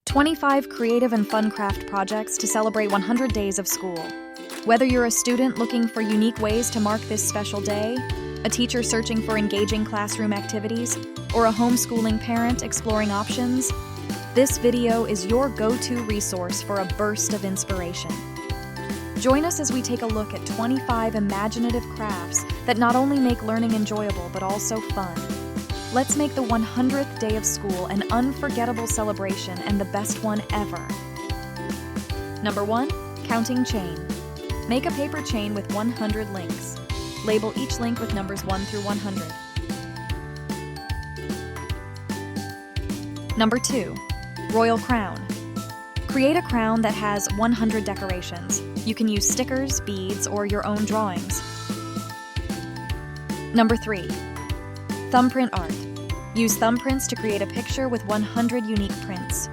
25 creative and fun craft projects to celebrate 100 days of school. Whether you're a student looking for unique ways to mark this special day, a teacher searching for engaging classroom activities, or a homeschooling parent exploring options, this video is your go-to resource for a burst of inspiration. Join us as we take a look at 25 imaginative crafts that not only make learning enjoyable but also fun. Let's make the 100th day of school an unforgettable celebration and the best one ever. Number 1. Counting chain. Make a paper chain with 100 links. Label each link with numbers 1 through 100. Number 2. Royal crown. Create a crown that has 100 decorations. You can use stickers, beads, or your own drawings. Number 3. Thumbprint art. Use thumbprints to create a picture with 100 unique prints.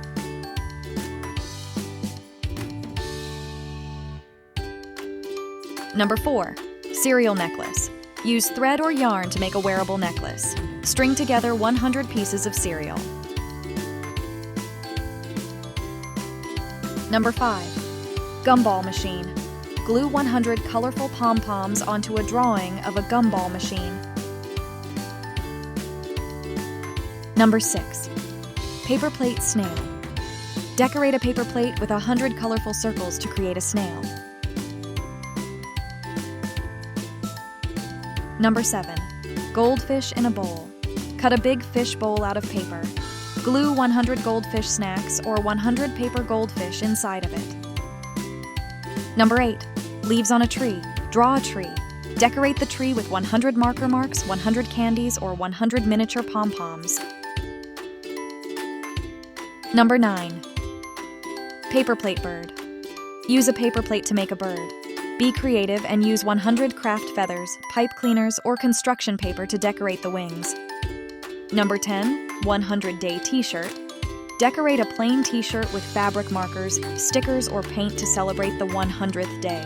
Number 4. Cereal necklace. Use thread or yarn to make a wearable necklace. String together 100 pieces of cereal. Number 5. Gumball machine. Glue 100 colorful pom-poms onto a drawing of a gumball machine. Number 6. Paper plate snail. Decorate a paper plate with 100 colorful circles to create a snail. Number 7. Goldfish in a bowl. Cut a big fish bowl out of paper. Glue 100 goldfish snacks or 100 paper goldfish inside of it. Number 8. Leaves on a tree. Draw a tree. Decorate the tree with 100 marker marks, 100 candies, or 100 miniature pom-poms. Number 9. Paper plate bird. Use a paper plate to make a bird. Be creative and use 100 craft feathers, pipe cleaners, or construction paper to decorate the wings. Number 10. 100-day t-shirt. Decorate a plain t-shirt with fabric markers, stickers, or paint to celebrate the 100th day.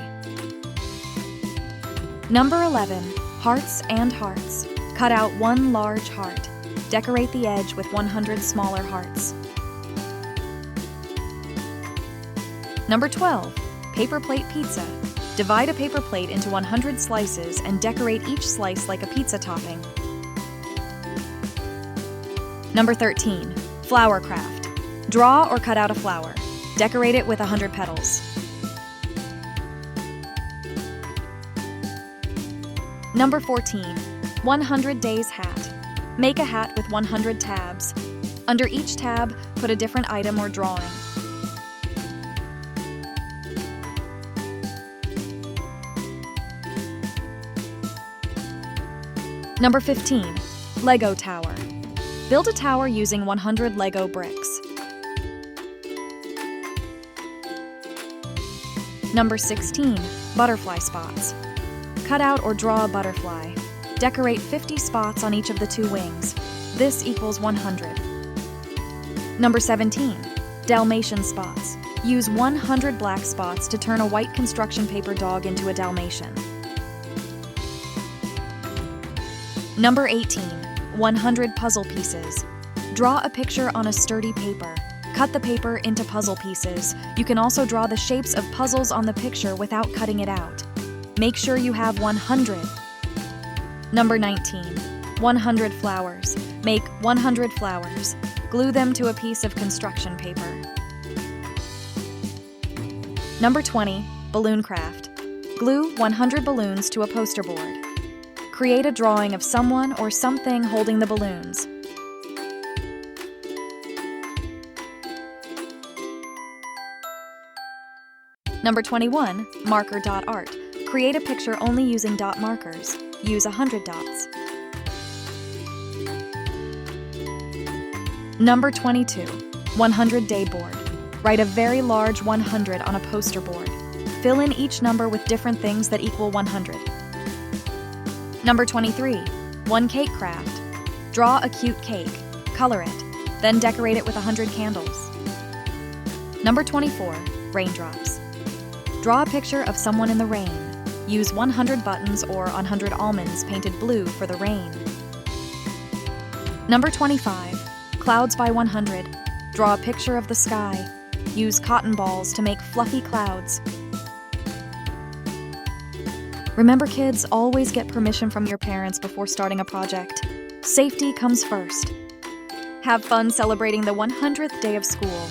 Number 11. Hearts and hearts. Cut out one large heart. Decorate the edge with 100 smaller hearts. Number 12. Paper plate pizza. Divide a paper plate into 100 slices and decorate each slice like a pizza topping. Number 13. Flower craft. Draw or cut out a flower. Decorate it with 100 petals. Number 14. 100 days hat. Make a hat with 100 tabs. Under each tab, put a different item or drawing. Number 15. Lego tower. Build a tower using 100 Lego bricks. Number 16. Butterfly spots. Cut out or draw a butterfly. Decorate 50 spots on each of the 2 wings. This equals 100. Number 17. Dalmatian spots. Use 100 black spots to turn a white construction paper dog into a Dalmatian. Number 18. 100 puzzle pieces. Draw a picture on a sturdy paper. Cut the paper into puzzle pieces. You can also draw the shapes of puzzles on the picture without cutting it out. Make sure you have 100. Number 19. 100 flowers. Make 100 flowers. Glue them to a piece of construction paper. Number 20. Balloon craft. Glue 100 balloons to a poster board. Create a drawing of someone or something holding the balloons. Number 21. Marker dot art. Create a picture only using dot markers. Use 100 dots. Number 22. 100-day board. Write a very large 100 on a poster board. Fill in each number with different things that equal 100. Number 23. 1 cake craft. Draw a cute cake. Color it. Then decorate it with 100 candles. Number 24. Raindrops. Draw a picture of someone in the rain. Use 100 buttons or 100 almonds painted blue for the rain. Number 25. Clouds by 100. Draw a picture of the sky. Use cotton balls to make fluffy clouds. Remember, kids, always get permission from your parents before starting a project. Safety comes first. Have fun celebrating the 100th day of school.